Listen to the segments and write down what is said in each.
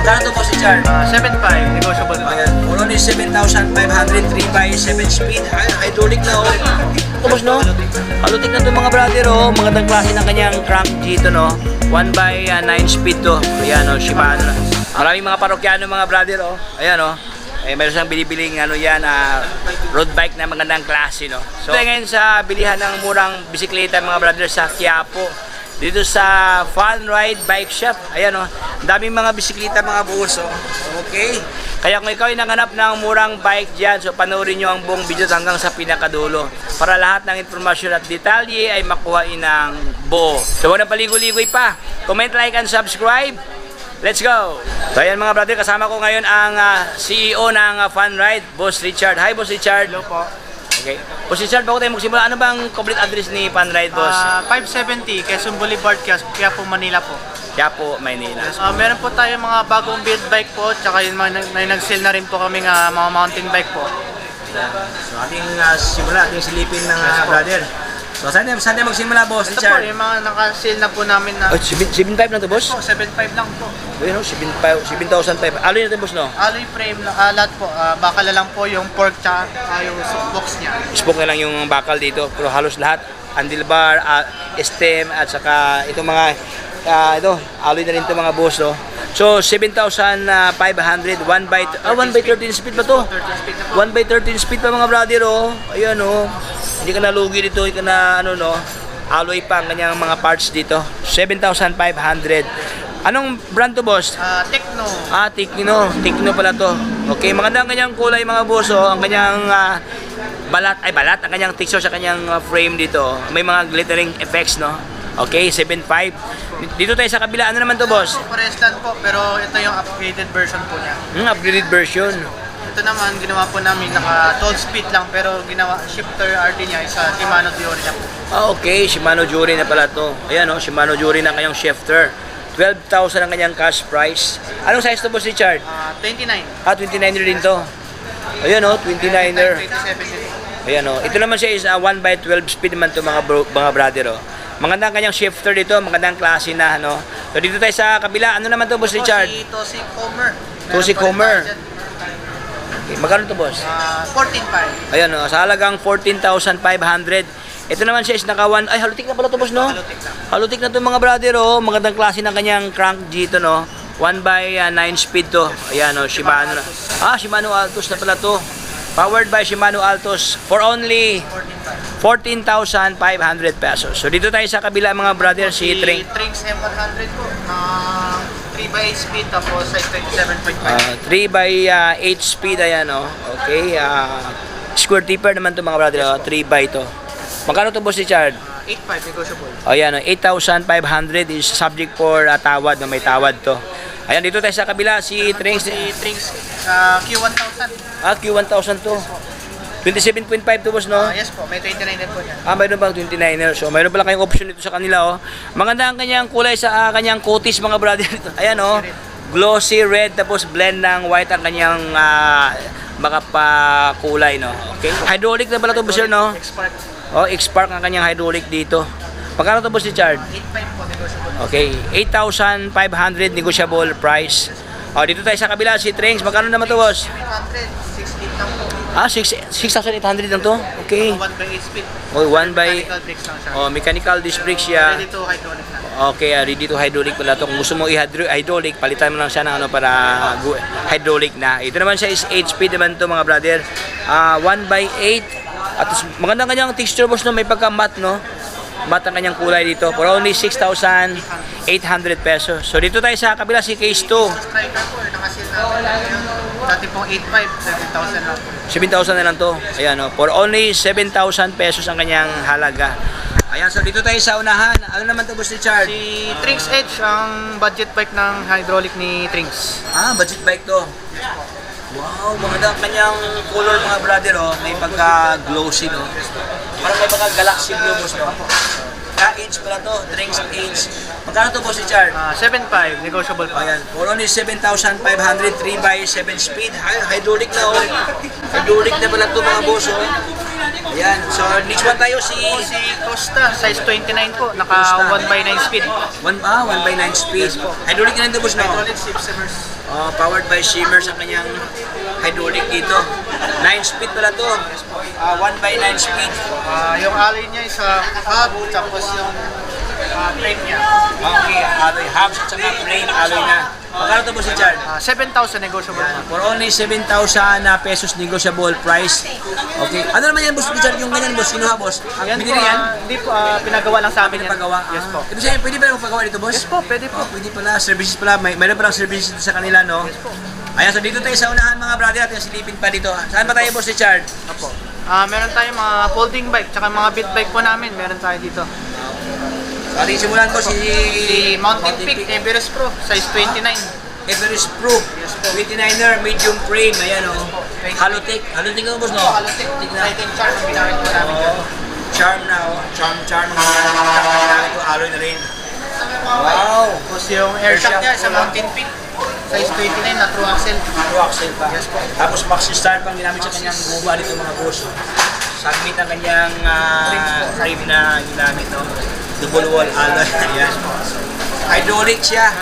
Magkano to boss Richard? 7.5, negotiable pa. Ayan, for only 7,500, 3x7 speed, hydraulic na oh. Ito boss no? Halutik na to mga brother oh, magandang klase ng kanyang crank dito no. 1x9 speed to. Ayan oh, Shimano na. Maraming mga parokyano mga brother oh. Ayan oh. Meron siyang binibiling ano yan, road bike na magandang klase no. So ngayon sa bilihan ng murang bisikleta mga brother sa Quiapo. Dito sa Fun Ride Bike Shop. Ayan o, daming mga bisikleta mga buhos o. Okay? Kaya kung ikaw ay nanghanap ng murang bike dyan, so panoorin nyo ang buong video hanggang sa pinakadulo. Para lahat ng informasyon at detalye ay makuhain ng buo. So huwag na paligoy-ligoy pa. Comment, like, and subscribe. Let's go! So ayan mga brother, kasama ko ngayon ang CEO ng Fun Ride, Boss Richard. Hi Boss Richard. Hello po. Okay. Boss Richard, bago tayo magsimula, ano bang complete address ni Fun Ride, Boss? 570, Quezon Boulevard, Quiapo, Manila po. Quiapo, Maynila. Meron po tayo mga bagong build bike po, tsaka yung may nag-sale na rin po kami mga mountain bike po. So ating simula, ating silipin ng brother. So saan tayo magsimula, Boss Ito po, Richard? yung mga naka-sale na po namin na... 7.5 na to, Boss? Po, 7.5 lang po. Ayun, 7,500. Alloy natin, Boss, no? Alloy frame, lahat po. Bakal lang po yung fork tsaka yung box niya. Spoke na lang yung bakal dito, pero halos lahat. Handlebar, stem, at saka itong mga, alloy na rin ito mga boss, no? So, 7,500, 1x13 speed ba to? 13 speed na po. 1x13 speed pa mga brother, oh. Ayan, oh. Hindi ka nalugi dito, hindi ka na, alloy pa ang kanyang mga parts dito. 7,500. Anong brand to, boss? Tecno. Tecno pala to. Okay, maganda ang kanyang kulay mga boss, oh. Ang kanyang balat, ang kanyang texture sa kanyang frame dito. May mga glittering effects, no? Okay, 7.5. Dito tayo sa kabila. Ano naman to, boss? Parehas lang po, pero ito yung upgraded version po niya. Upgraded version. Ito naman, ginawa po namin naka 12 speed lang, pero ginawa shifter RD niya sa Shimano Diori niya po. Okay, Shimano Jury na pala to. Ayan, oh, Shimano Jury na kanyang shifter. 12,000 ang kanyang cash price. Anong size to, boss Richard? 29. 29er din to. Ayan, oh, 29er. 27 din. Ayan, oh. Ito naman siya is 1x12 speed naman to mga brother, oh. Magandang kanyang shifter dito, magandang klase na, no. So dito tayo sa kabila. Ano naman to, boss Richard? Si Tosi Comer. Tosi Comer. Okay, magkano to, boss? 14.5. Ayan, oh, sa halagang 14,500. Ito naman siya is naka 1. Ay, halutik na pala to, boss, no? Halutik lang. Halutik na to mga brother, oh. Magandang klase ng kanyang crank dito, no. 1x9 speed to. Ayan, oh, Shimano na. Shimano Altos na pala to. Powered by Shimano Altos for only 14,500 pesos. So dito tayo sa kabila mga brother, si Tring. Trinks M100 po. 3x8 speed, tapos size 27.5. 3x8 speed, ayan, oh. Okay, square tipper naman to mga brother, oh. 3x to. Magkano to, boss Richard? 8.5 negotiable. Ayan, 8,500 is subject for tawad, no? May tawad to. Ayan, dito tayo sa kabila, si Trinks. Si Trinks Q1000. Q1000 to. 27.5 to, boss, no? Yes po, may 29 din po yan. Mayroon bang 29er? So, mayroon pala kayong option dito sa kanila, oh. Maganda ang kanyang kulay sa kanyang kutis, mga brother. Ayan, oh. Glossy red, tapos blend ng white ang kanyang kulay, no? Okay. Hydraulic na pala to, boss, no? X-Spark. Oh, X-Spark ang kanyang hydraulic dito. Magkano to, boss Richard? 8.5 po negotiable. Okay, 8,500 negotiable price. Dito tayo sa kabila, si Trinks. Magkano naman to, boss? 800, 6.8 lang po. 6,800 lang to? Okay. 1x8 speed. Oh, 1x... Mechanical brakes lang siya. Mechanical disc brakes siya. Ready to hydraulic na. Okay, ready to hydraulic pala to. Kung gusto mo i-hydraulic, palitan mo lang siya ng para hydraulic na. Ito naman siya is 8 speed naman to mga brother. 1x8. At magandang kanyang texture, boss, no? May pagka-matte, no? Matte ang kanyang kulay dito. For only 6,800 pesos. So dito tayo sa kabila, si Case 2. Striker po, nakasil natin ngayon. Dati pong 8.5, 7,000 lang po. 7,000 na lang to. Ayan, oh. For only 7,000 pesos ang kanyang halaga. Ayan, so dito tayo sa unahan. Ano naman to, boss Richard? Si Trinks Edge, ang budget bike ng hydraulic ni Trinks. Budget bike to. Wow, maganda ang kanyang color mga brother, oh. May pagka-glossy, no? Parang may pagka-galaxy blue, boss, no? Ka-age pala to, Trinks Age. Magkano to, boss Richard? 7.5, negotiable pa. Ayan, for only 7,500, 3x7 speed. Hydraulic na, oh. Hydraulic na pala to mga boss, oh. Ayan. So, next one tayo si Costa, size 29 po, naka Costa. 1x9 speed. 1x9 speed. Hydraulic na rin ito, boss, no? Hydraulic shifters. Powered by shimmer sa kanyang hydraulic dito. 9 speed pala to. 1x9 speed. Yung alloy niya is hub, tapos yung frame niya. Okay, alloy hubs at saka frame alloy na. Magkano ito, boss, Richard? 7,000 negotiable Yan. po. For only 7,000 na pesos negotiable price. Okay. Ano naman yan, boss Richard? Yung ganyan, boss, kinuha, boss? Yan Binili po, yan? hindi po, pinagawa lang sa amin yan. Pinapagawa? Yes po. Ibig sabihin, pwede ba yung pagawa dito, boss? Yes po, pwede po. Pwede pala, services pala. Mayroon palang services dito sa kanila, no? Yes po. Ayan, so dito tayo sa unahan, mga brother, at yung silipin pa dito. Saan ba tayo, boss Richard? Opo. Meron tayong mga folding bike, tsaka mga beat bike po namin, meron tayo dito. So, ating simulan ko Si Mountain Peak Everest Pro, size 29. Everest Pro, 29er, medium frame, ayan o. Halotech, halotech na boss, no? Titan Charm ang ginamit po namin dyan. Charm na o, charm na ginamit ko, alloy na rin. Wow! Tapos yung air shock niya sa Mountain Peak, size 29 na true axle. True axle pa. Yes po. Tapos maxi start pang ginamit sa kanyang guba dito mga boss. Submit ang kanyang frame na ginamit, no? Double wall alloy, ayan. Hydraulic siya.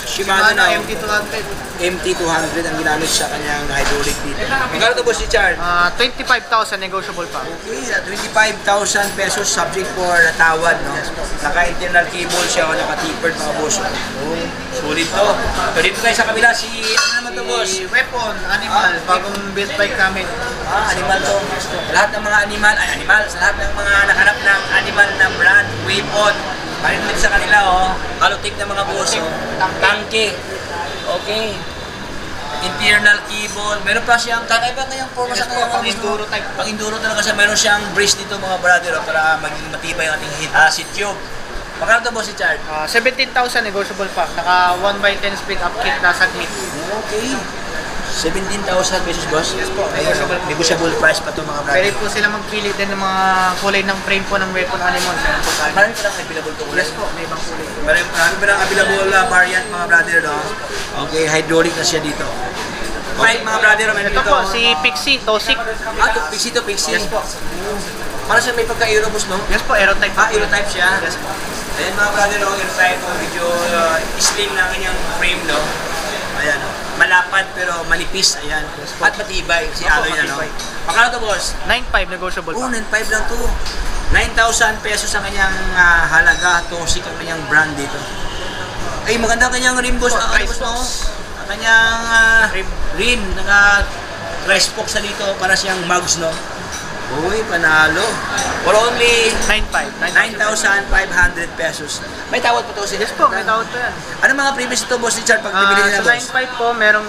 Shimano na MT200. MT200 ang ginamit sa kanyang hydraulic dito. Magkano ito, boss Richard? 25,000 negotiable pa. Okay, 25,000 pesos subject for tawad, no? Naka-internal cable siya o naka-tapered mga boss. Oh, sulit to. So dito tayo sa kabila, ano naman to, boss? Si Weapon, Animal, bagong build bike namin. Animal to. Lahat ng mga animals, lahat ng mga nakanap ng animal na brand, weapon. Parin din sa kanila, oh. Halotech na mga boss, oh. Tangke. Okay. Internal cable. Meron pa siyang, kakaiba ngayong forma sa kanyang Pang-enduro type. Pang-enduro talaga siya. Meron siyang brace dito mga brother, oh, para maging matibay ang ating seat tube. Magkano ito, boss Richard? 17,000 negotiable pa. Naka 1x10 speed up kit na saglit. Okay. 17,000 pesos, boss? Yes po. Negotiable price pa ito mga brother. Pwede po sila magpili din ng mga kulay ng frame po ng Weapon Animal. Meron po tayo. Marami pa lang available ito. Yes po, may ibang kulay. Marami pa lang available variant mga brother, no? Okay, hydraulic na siya dito. Okay, mga brother, may Ito dito. po, si Pixie, Tosik. Pixie to Pixie. Yes po. Para siya may pagka-aero, boss, no? Yes po, aerotype. Aero type siya. Yes po. Ayan mga brother, no? Aero type, medyo slim na kanyang frame, no? Ayan, no? Malapad pero manipis, ayan. At matibay, si alloy na, no? matibay. Magkano to, boss? 9.5 negotiable Oh, pa. 9.5 lang to. 9,000 pesos ang kanyang halaga. Tosik ang kanyang brand dito. Ay, maganda ang kanyang rim, boss. Ang boss, no? Ang kanyang rim. Naka-tri-spoke sa dito para siyang mugs, no? Uy, panalo. For only 9.5. 9,500 pesos. May tawad pa to siya. Yes po, may tawad po yan. Ano mga previous ito, boss Richard, pag bibili nila, Sa boss? 9.5 po, merong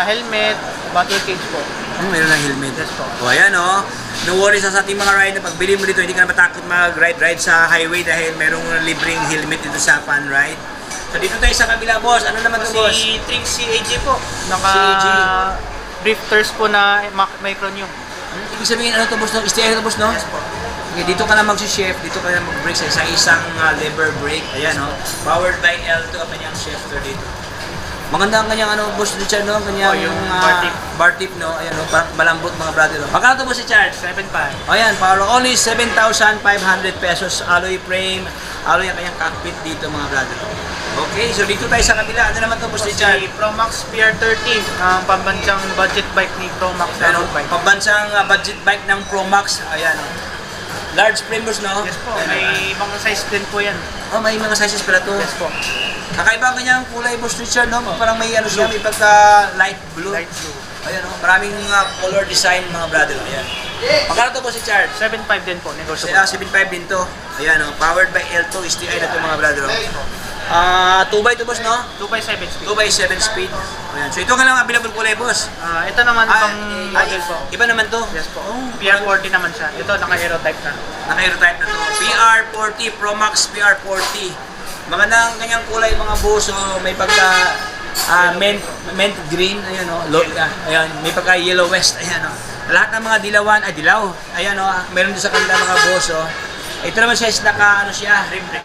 helmet, battle cage po. Meron ng helmet. Yes po. O, ayan, o. No worries sa ating mga rider. Pag bili mo dito, hindi ka na matakot mag-ride sa highway dahil merong libreng helmet dito sa fun ride. So, dito tayo sa kabila, boss. Ano naman ito, boss? Si Trixie AJ po. Naka CAG. drifters po na micron yung. Ibig sabihin, ano ito, boss? No? Stay ito, boss, no? Yes po. Okay, dito ka na mag-shift, dito ka na mag-brake sa isang lever brake. Ayan, no? Powered by L2 ang kanyang shifter dito. Maganda ang kanyang ano, boss Richard, no? Ang kanyang yung bar tip, no? Ayan, no? Parang malambot mga brother, no? Magkano ito, boss Richard? 7.5. Ayan, para only 7,500 pesos. Alloy frame, alloy ang kanyang cockpit dito, mga brother. Okay, so dito tayo sa kabila. Ano naman ito, boss Richard? Si Promax PR30, ang pambansang budget bike ni Promax na Ano, road bike. pambansang budget bike ng Promax. Ayan, no? Large frame, boss, no? Yes po, may ibang size din po yan. Oh, may mga sizes pala to. Yes po. Kakaiba ang kanyang kulay, boss Richard, no? Parang may ano siya, may pagka light blue. Light blue. Ayan, no? Maraming color design, mga brother. Ayan. Magkano to, boss Richard? 7.5 din po, negotiable. 7.5 din to. Ayan, no? Powered by L2 STI na to, mga brother. 2x2, boss, no? 2x7 speed. 2x7 speed. Ayan. So ito ka lang available kulay, boss. Ito naman pang model po. Iba naman to. Yes po. PR40 naman siya. Ito, naka-aerotype na. Naka-aerotype na to. PR40, Pro Max PR40. Maganda ang kanyang kulay, mga boss. So, may pagka mint green. Ayan, o. Ayan, may pagka yellow west. Ayan, o. Lahat ng mga dilawan, dilaw. Ayan, o. Meron din sa kanila mga boss, o. Ito naman siya is naka, ano siya, rim brake.